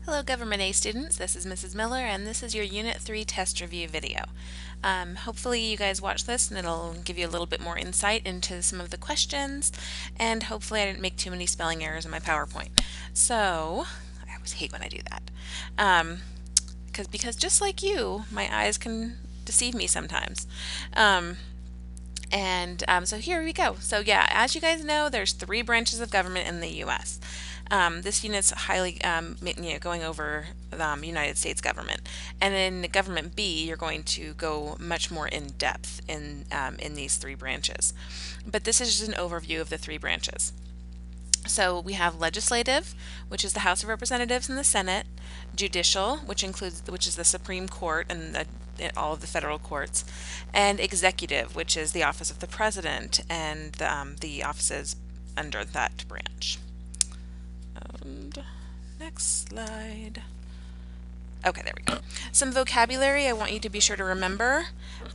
Hello Government A students, this is Mrs. Miller and this is your Unit 3 test review video. Hopefully you guys watch this and it'll give you a little bit more insight into some of the questions, and hopefully I didn't make too many spelling errors in my PowerPoint. So, I always hate when I do that. Because just like you, my eyes can deceive me sometimes. So here we go. So yeah, as you guys know, there's 3 branches of government in the U.S. This unit's highly, going over United States government, and in government B, you're going to go much more in depth in these 3 branches. But this is just an overview of the 3 branches. So we have legislative, which is the House of Representatives and the Senate; judicial, which is the Supreme Court and all of the federal courts; and executive, which is the office of the president and the offices under that branch. And next slide. Okay, there we go. Some vocabulary I want you to be sure to remember.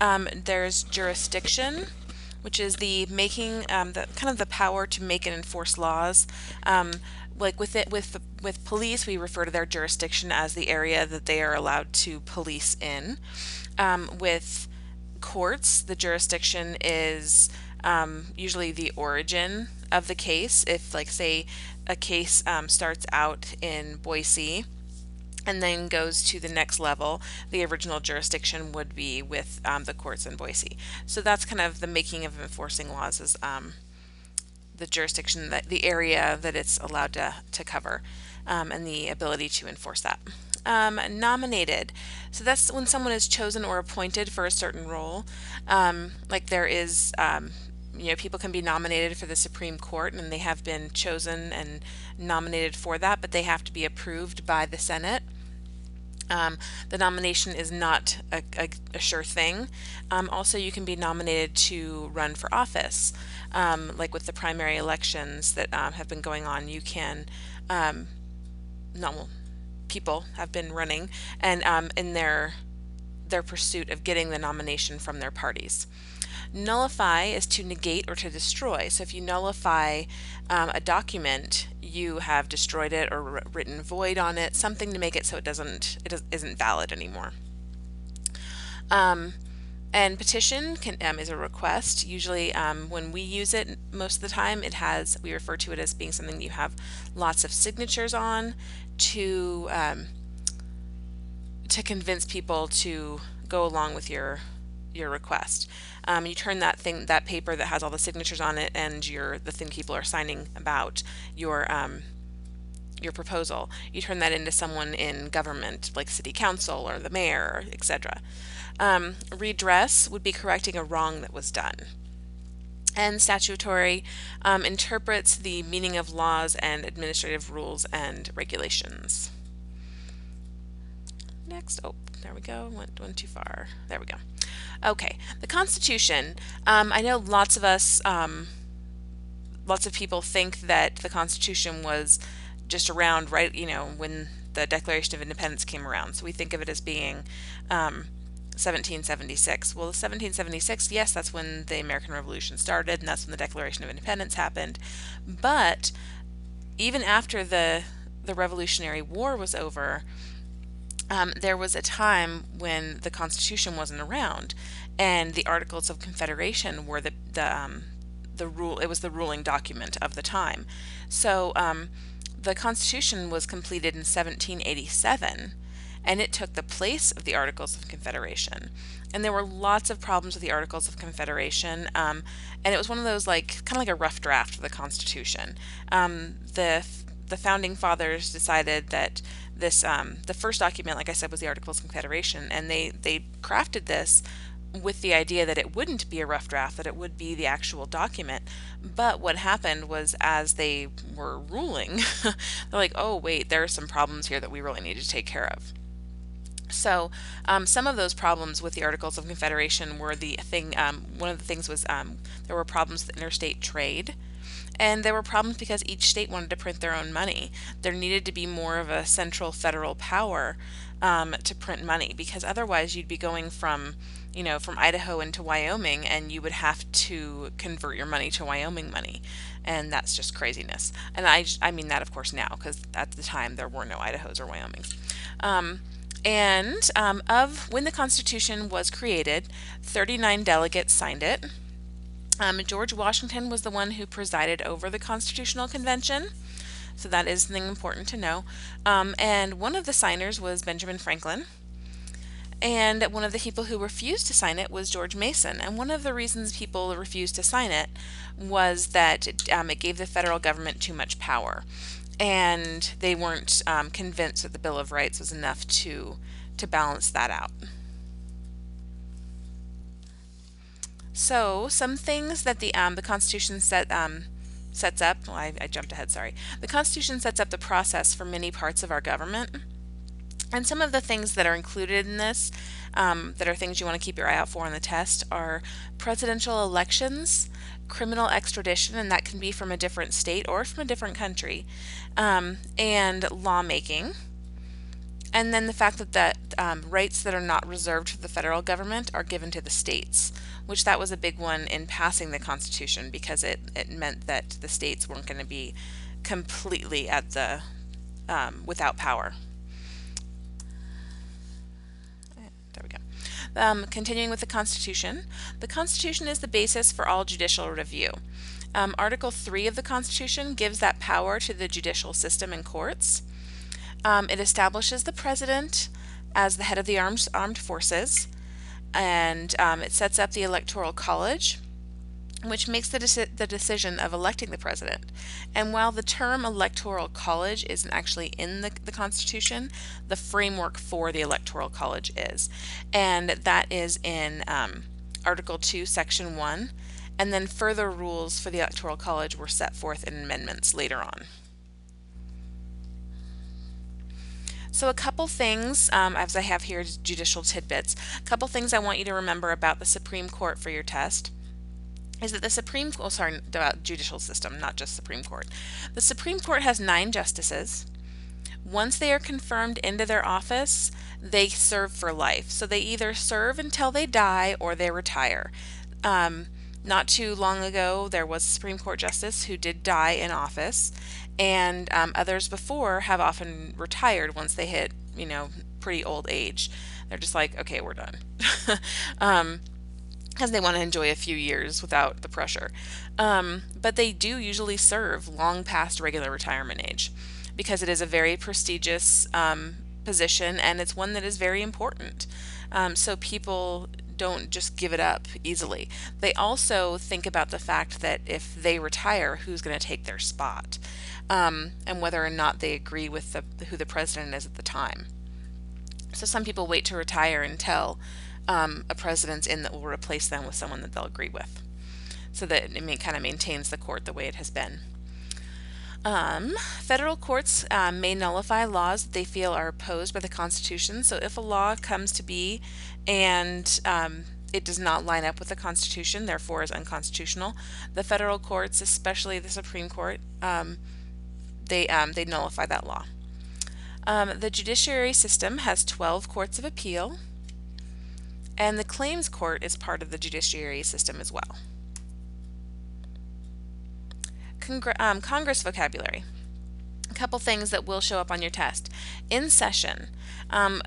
There's jurisdiction, which is the making, the power to make and enforce laws. Like with police, we refer to their jurisdiction as the area that they are allowed to police in. With courts, the jurisdiction is usually the origin of the case. If, like, say, a case starts out in Boise and then goes to the next level, the original jurisdiction would be with the courts in Boise. So that's kind of the making of enforcing laws, is the jurisdiction, that the area that it's allowed to cover, and the ability to enforce that. Nominated. So that's when someone is chosen or appointed for a certain role. Like there is, people can be nominated for the Supreme Court, and they have been chosen and nominated for that, but they have to be approved by the Senate. The nomination is not a sure thing. Also, you can be nominated to run for office. Like with the primary elections that have been going on, you can, people have been running, and in their pursuit of getting the nomination from their parties. Nullify is to negate or to destroy. So if you nullify a document, you have destroyed it or written void on it, something to make it so it isn't valid anymore. And petition is a request. Usually when we use it most of the time, we refer to it as being something you have lots of signatures on to convince people to go along with your request. You turn that paper that has all the signatures on it and the thing people are signing about your proposal, you turn that into someone in government, like city council or the mayor, etc. Redress would be correcting a wrong that was done. And statutory interprets the meaning of laws and administrative rules and regulations. Next, there we go, went too far. There we go. Okay, the Constitution. I know lots of people think that the Constitution was just around when the Declaration of Independence came around. So we think of it as being 1776. Well, 1776, yes, that's when the American Revolution started, and that's when the Declaration of Independence happened. But even after the Revolutionary War was over, there was a time when the Constitution wasn't around, and the Articles of Confederation were the rule. It was the ruling document of the time. So the Constitution was completed in 1787, and it took the place of the Articles of Confederation. And there were lots of problems with the Articles of Confederation, and it was one of those kind of like a rough draft of the Constitution. The founding fathers decided that the first document, like I said, was the Articles of Confederation, and they crafted this with the idea that it wouldn't be a rough draft, that it would be the actual document. But what happened was, as they were ruling, they're like, oh wait, there are some problems here that we really need to take care of. So some of those problems with the Articles of Confederation were one of the things was there were problems with interstate trade. And there were problems because each state wanted to print their own money. There needed to be more of a central federal power to print money, because otherwise you'd be going from from Idaho into Wyoming, and you would have to convert your money to Wyoming money. And that's just craziness. And I mean that, of course, now, because at the time there were no Idahos or Wyomings. Of when the Constitution was created, 39 delegates signed it. George Washington was the one who presided over the Constitutional Convention, so that is something important to know. And one of the signers was Benjamin Franklin. And one of the people who refused to sign it was George Mason. And one of the reasons people refused to sign it was that it gave the federal government too much power. And they weren't convinced that the Bill of Rights was enough to balance that out. So some things that the Constitution sets up. Well, I jumped ahead. Sorry. The Constitution sets up the process for many parts of our government. And some of the things that are included in this, that are things you want to keep your eye out for on the test, are presidential elections, criminal extradition, and that can be from a different state or from a different country, and lawmaking. And then the fact that rights that are not reserved for the federal government are given to the states, which that was a big one in passing the Constitution, because it meant that the states weren't going to be completely at the without power. There we go. Continuing with the Constitution is the basis for all judicial review. Article 3 of the Constitution gives that power to the judicial system and courts. It establishes the president as the head of the armed forces, and it sets up the Electoral College, which makes the decision of electing the president. And while the term Electoral College isn't actually in the Constitution, the framework for the Electoral College is. And that is in Article 2, Section 1. And then further rules for the Electoral College were set forth in amendments later on. So a couple things, as I have here, judicial tidbits. A couple things I want you to remember about the Supreme Court for your test is that the judicial system, not just Supreme Court. The Supreme Court has 9 justices. Once they are confirmed into their office, they serve for life. So they either serve until they die or they retire. Not too long ago, there was a Supreme Court justice who did die in office, and others before have often retired once they hit, pretty old age. They're just like, okay, we're done. Because they want to enjoy a few years without the pressure. But they do usually serve long past regular retirement age, because it is a very prestigious position, and it's one that is very important. So people don't just give it up easily. They also think about the fact that if they retire, who's going to take their spot, and whether or not they agree with who the president is at the time. So some people wait to retire until a president's in that will replace them with someone that they'll agree with, so that it kind of maintains the court the way it has been. Federal courts may nullify laws that they feel are opposed by the Constitution. So if a law comes to be and it does not line up with the Constitution, therefore is unconstitutional, the federal courts, especially the Supreme Court, they nullify that law. The judiciary system has 12 courts of appeal, and the claims court is part of the judiciary system as well. Congress vocabulary. A couple things that will show up on your test. In session.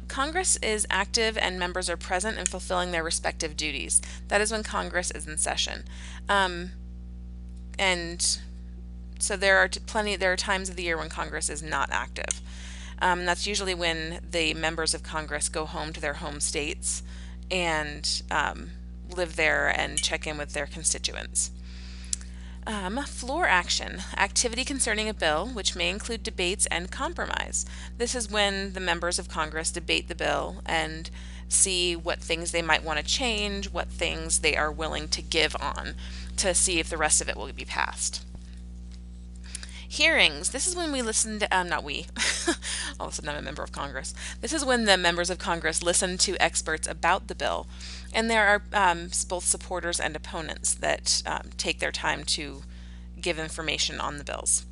Congress is active and members are present and fulfilling their respective duties. That is when Congress is in session. And so there are times of the year when Congress is not active. That's usually when the members of Congress go home to their home states and live there and check in with their constituents. Floor action, activity concerning a bill, which may include debates and compromise. This is when the members of Congress debate the bill and see what things they might want to change, what things they are willing to give on, to see if the rest of it will be passed. Hearings. This is when we listen to, not we, all of a sudden I'm a member of Congress. This is when the members of Congress listen to experts about the bill. And there are both supporters and opponents that take their time to give information on the bills.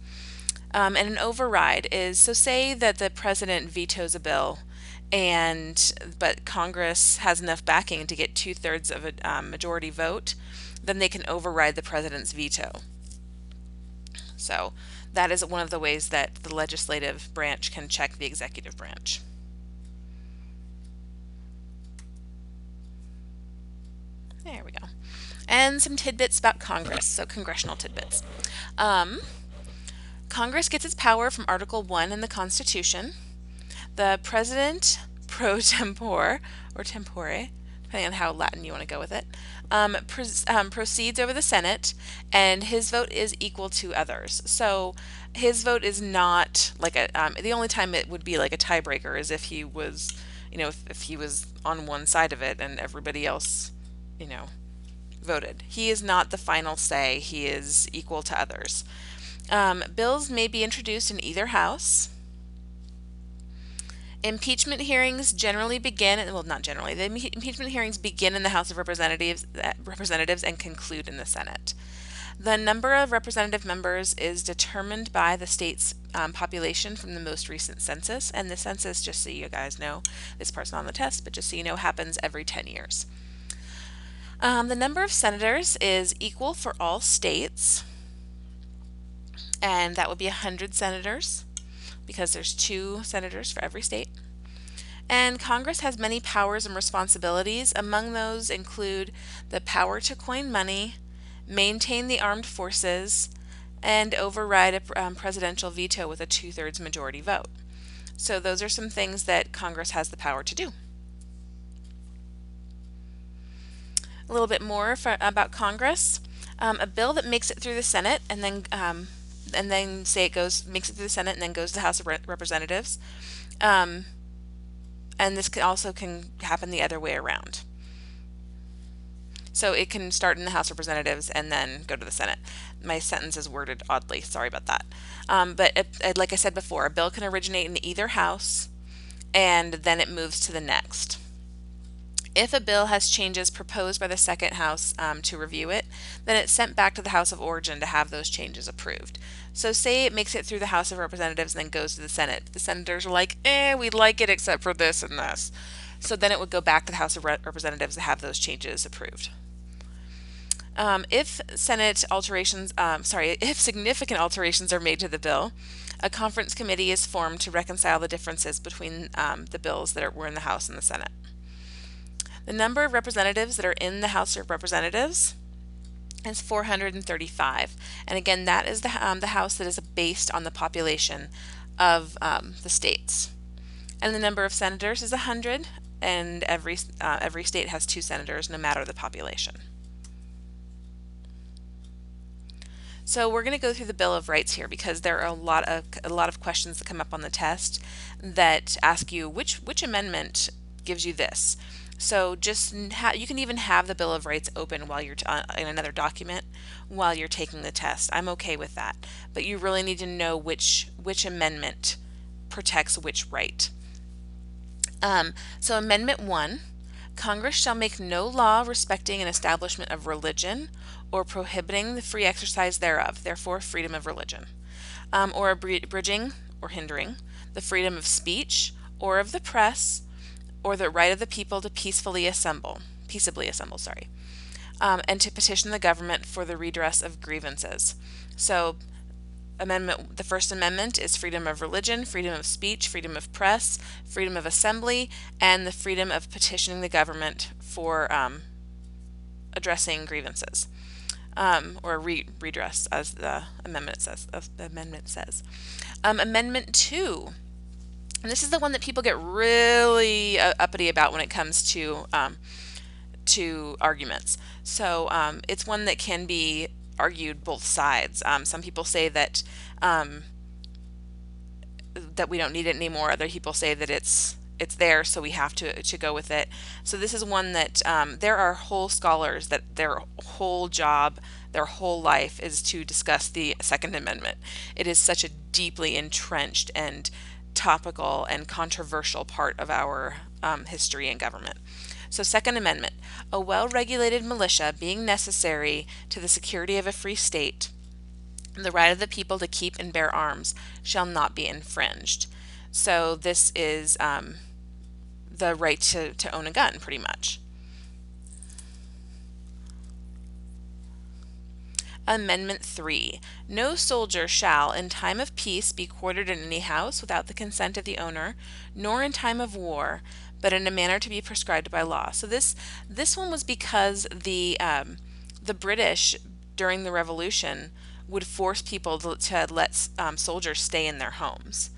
And an override is, so say that the president vetoes a bill, but Congress has enough backing to get 2/3 of a majority vote, then they can override the president's veto. So that is one of the ways that the legislative branch can check the executive branch. There we go. And some tidbits about Congress, so congressional tidbits. Congress gets its power from Article 1 in the Constitution. The president pro tempore, or tempore, depending on how Latin you want to go with it, proceeds over the Senate, and his vote is equal to others. So his vote is not like the only time it would be like a tiebreaker is if he was, if he was on one side of it and everybody else, voted. He is not the final say. He is equal to others. Bills may be introduced in either house. Impeachment hearings generally begin, well, not generally, the impeachment hearings begin in the House of Representatives and conclude in the Senate. The number of representative members is determined by the state's population from the most recent census, and the census, just so you guys know, this part's not on the test, but just so you know, happens every 10 years. The number of senators is equal for all states, and that would be 100 senators because there's 2 senators for every state. And Congress has many powers and responsibilities. Among those include the power to coin money, maintain the armed forces, and override a presidential veto with a 2/3 majority vote. So those are some things that Congress has the power to do. A little bit more about Congress. A bill that makes it through the Senate and then say makes it through the Senate and then goes to the House of Representatives. And this can happen the other way around. So it can start in the House of Representatives and then go to the Senate. My sentence is worded oddly. Sorry about that. But like I said before, a bill can originate in either house and then it moves to the next. If a bill has changes proposed by the second house to review it, then it's sent back to the House of Origin to have those changes approved. So say it makes it through the House of Representatives and then goes to the Senate. The senators are like, we like it except for this and this. So then it would go back to the House of Representatives to have those changes approved. If significant alterations are made to the bill, a conference committee is formed to reconcile the differences between the bills that were in the House and the Senate. The number of representatives that are in the House of Representatives is 435, and again, that is the House that is based on the population of the states. And the number of senators is 100, and every state has 2 senators, no matter the population. So we're going to go through the Bill of Rights here because there are a lot of questions that come up on the test that ask you which amendment gives you this. So you can even have the Bill of Rights open while you're in another document while you're taking the test. I'm okay with that, but you really need to know which amendment protects which right. So Amendment 1, Congress shall make no law respecting an establishment of religion or prohibiting the free exercise thereof, therefore freedom of religion, or abridging or hindering the freedom of speech or of the press, or the right of the people to peaceably assemble, and to petition the government for the redress of grievances. So the First Amendment is freedom of religion, freedom of speech, freedom of press, freedom of assembly, and the freedom of petitioning the government for addressing grievances, or redress, as the amendment says. Amendment 2. And this is the one that people get really uppity about when it comes to arguments. So it's one that can be argued both sides. Some people say that we don't need it anymore. Other people say that it's there, so we have to go with it. So this is one that there are whole scholars that their whole job, their whole life is to discuss the Second Amendment. It is such a deeply entrenched and topical and controversial part of our history and government. So Second Amendment, a well-regulated militia being necessary to the security of a free state, The right of the people to keep and bear arms shall not be infringed. So this is the right to own a gun, pretty much. Amendment 3. No soldier shall, in time of peace, be quartered in any house without the consent of the owner, nor in time of war, but in a manner to be prescribed by law. So this one was because the British during the Revolution would force people to let soldiers stay in their homes.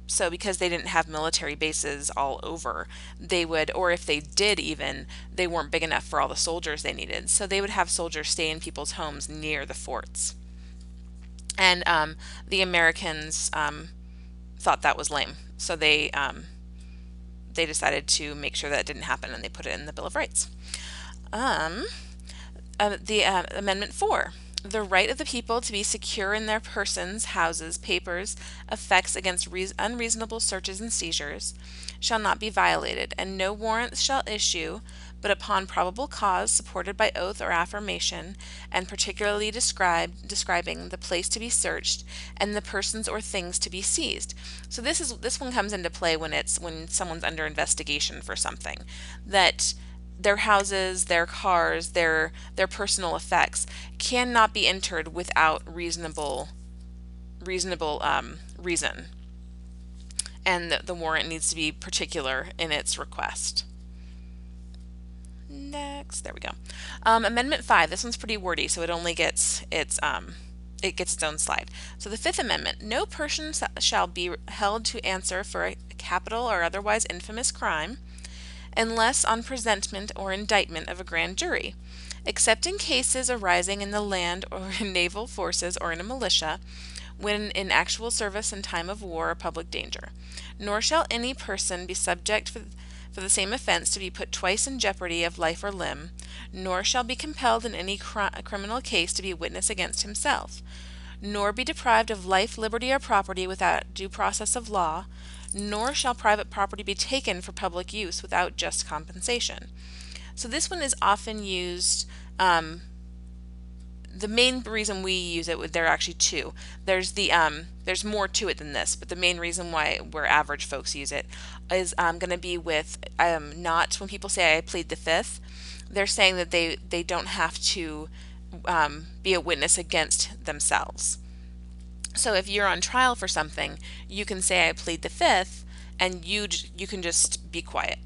So because they didn't have military bases all over, they would, or if they did even, they weren't big enough for all the soldiers they needed. So they would have soldiers stay in people's homes near the forts. And the Americans thought that was lame. So they decided to make sure that didn't happen, and they put it in the Bill of Rights. Amendment 4. The right of the people to be secure in their persons, houses, papers, effects against unreasonable searches and seizures shall not be violated, and no warrants shall issue but upon probable cause supported by oath or affirmation, and particularly describing the place to be searched and the persons or things to be seized. So this one comes into play when someone's under investigation for something, that their houses, their cars, their personal effects cannot be entered without reasonable reason, and the warrant needs to be particular in its request. Next, there we go. Amendment 5. This one's pretty wordy, so it only gets its own slide. So the Fifth Amendment: no person shall be held to answer for a capital or otherwise infamous crime, unless on presentment or indictment of a grand jury, except in cases arising in the land or in naval forces or in a militia, when in actual service in time of war or public danger. Nor shall any person be subject for the same offense to be put twice in jeopardy of life or limb, nor shall be compelled in any criminal case to be witness against himself, nor be deprived of life, liberty, or property without due process of law, nor shall private property be taken for public use without just compensation. So this one is often used. The main reason we use it, there are actually two. There's more to it than this, but the main reason where average folks use it is going to be with not when people say I plead the fifth, they're saying that they don't have to be a witness against themselves. So if you're on trial for something, you can say I plead the fifth, and you can just be quiet,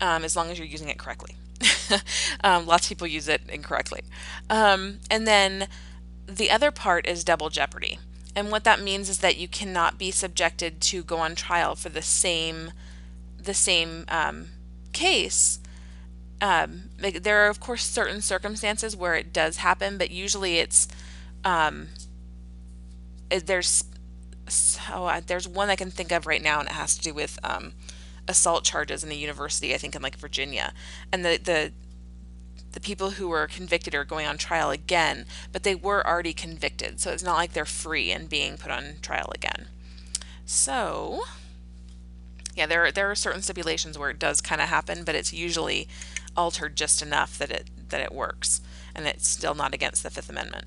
as long as you're using it correctly. Lots of people use it incorrectly. And then the other part is double jeopardy. And what that means is that you cannot be subjected to go on trial for the same case. There are, of course, certain circumstances where it does happen, but usually there's one I can think of right now, and it has to do with assault charges in a university, I think in like Virginia, and the people who were convicted are going on trial again, but they were already convicted, so it's not like they're free and being put on trial again. So yeah, there are certain stipulations where it does kind of happen, but it's usually altered just enough that it works, and it's still not against the Fifth Amendment.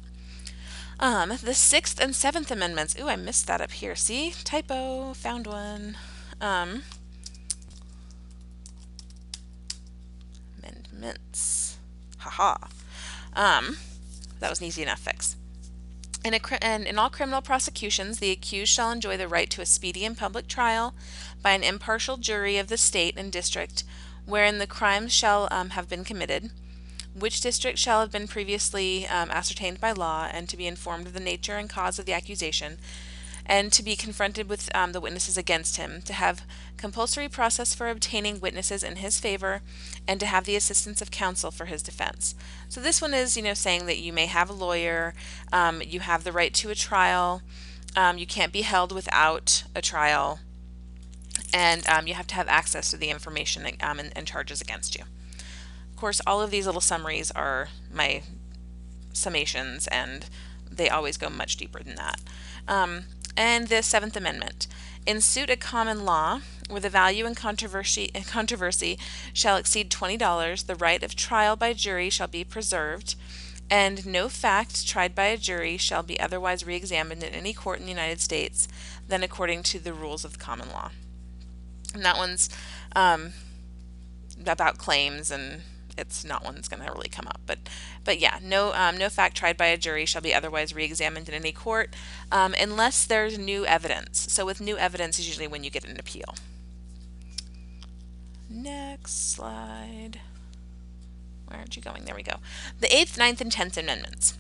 The Sixth and Seventh Amendments. Ooh, I missed that up here. See? Typo. Found one. Amendments. Haha. That was an easy enough fix. In all criminal prosecutions, the accused shall enjoy the right to a speedy and public trial by an impartial jury of the state and district wherein the crimes shall have been committed, which district shall have been previously ascertained by law, and to be informed of the nature and cause of the accusation, and to be confronted with the witnesses against him, to have compulsory process for obtaining witnesses in his favor, and to have the assistance of counsel for his defense. So this one is, saying that you may have a lawyer, you have the right to a trial, you can't be held without a trial, and you have to have access to the information and charges against you. Of course, all of these little summaries are my summations, and they always go much deeper than that. And the Seventh Amendment. In suit at common law, where the value in controversy shall exceed $20, the right of trial by jury shall be preserved, And no fact tried by a jury shall be otherwise re-examined in any court in the United States than according to the rules of the common law. And that one's um, about claims, and it's not one that's going to really come up. But yeah, no fact tried by a jury shall be otherwise re-examined in any court unless there's new evidence. So with new evidence is usually when you get an appeal. Next slide. Where aren't you going? There we go. The 8th, 9th, and 10th Amendments.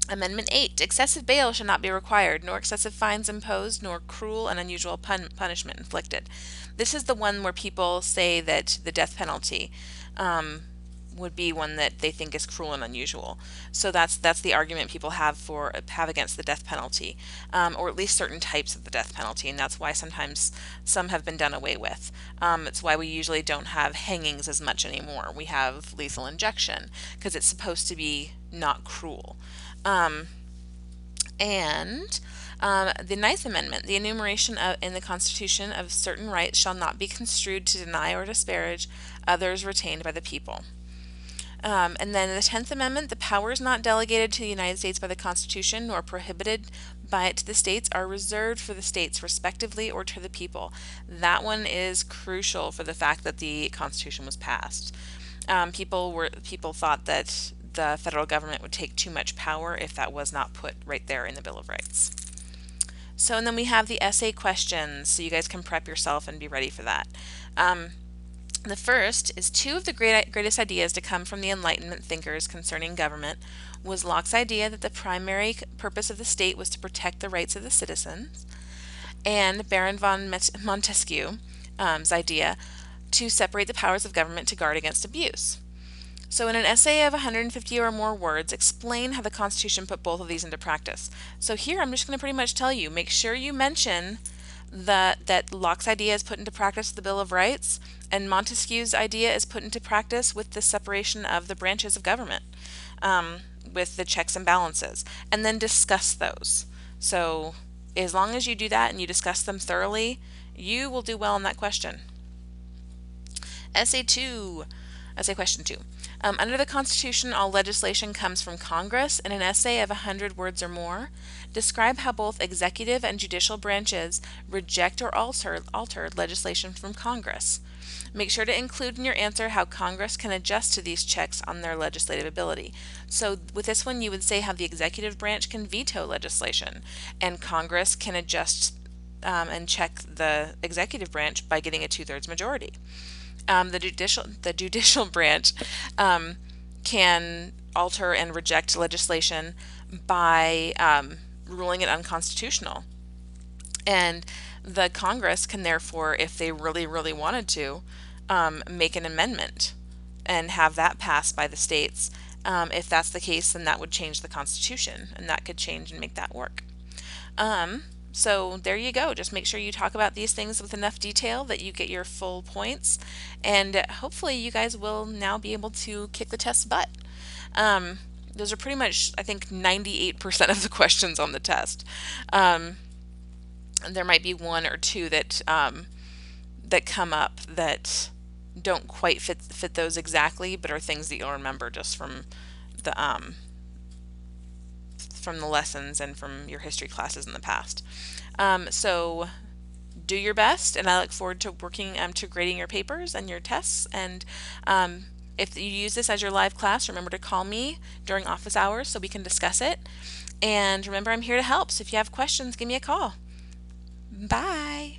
Amendment 8. Excessive bail shall not be required, nor excessive fines imposed, nor cruel and unusual punishment inflicted. This is the one where people say that the death penalty would be one that they think is cruel and unusual. So that's the argument people have against the death penalty, or at least certain types of the death penalty, and that's why sometimes some have been done away with. It's why we usually don't have hangings as much anymore. We have lethal injection because it's supposed to be not cruel. The Ninth Amendment, the enumeration in the Constitution of certain rights shall not be construed to deny or disparage others retained by the people. And then the 10th Amendment, the powers not delegated to the United States by the Constitution nor prohibited by it to the states are reserved for the states respectively or to the people. That one is crucial for the fact that the Constitution was passed. People thought that the federal government would take too much power if that was not put right there in the Bill of Rights. So, and then we have the essay questions, so you guys can prep yourself and be ready for that. The first is two of the greatest ideas to come from the Enlightenment thinkers concerning government was Locke's idea that the primary purpose of the state was to protect the rights of the citizens, and Baron von Montesquieu's idea to separate the powers of government to guard against abuse. So in an essay of 150 or more words, explain how the Constitution put both of these into practice. So here I'm just going to pretty much tell you, make sure you mention that Locke's idea is put into practice with the Bill of Rights, and Montesquieu's idea is put into practice with the separation of the branches of government, with the checks and balances, and then discuss those. So as long as you do that and you discuss them thoroughly, you will do well on that question. Essay question 2. Under the Constitution, all legislation comes from Congress. In an essay of 100 words or more, describe how both executive and judicial branches reject or alter legislation from Congress. Make sure to include in your answer how Congress can adjust to these checks on their legislative ability. So with this one, you would say how the executive branch can veto legislation, and Congress can adjust and check the executive branch by getting a 2/3 majority. The judicial branch can alter and reject legislation by ruling it unconstitutional. And the Congress can therefore, if they really, really wanted to, make an amendment and have that passed by the states. If that's the case, then that would change the Constitution, and that could change and make that work. So there you go. Just make sure you talk about these things with enough detail that you get your full points, and hopefully you guys will now be able to kick the test's butt. Those are pretty much, I think, 98% of the questions on the test. There might be one or two that that come up that don't quite fit those exactly, but are things that you'll remember just from the lessons and from your history classes in the past. So do your best, and I look forward to working to grading your papers and your tests. And if you use this as your live class, remember to call me during office hours so we can discuss it. And remember, I'm here to help. So if you have questions, give me a call. Bye.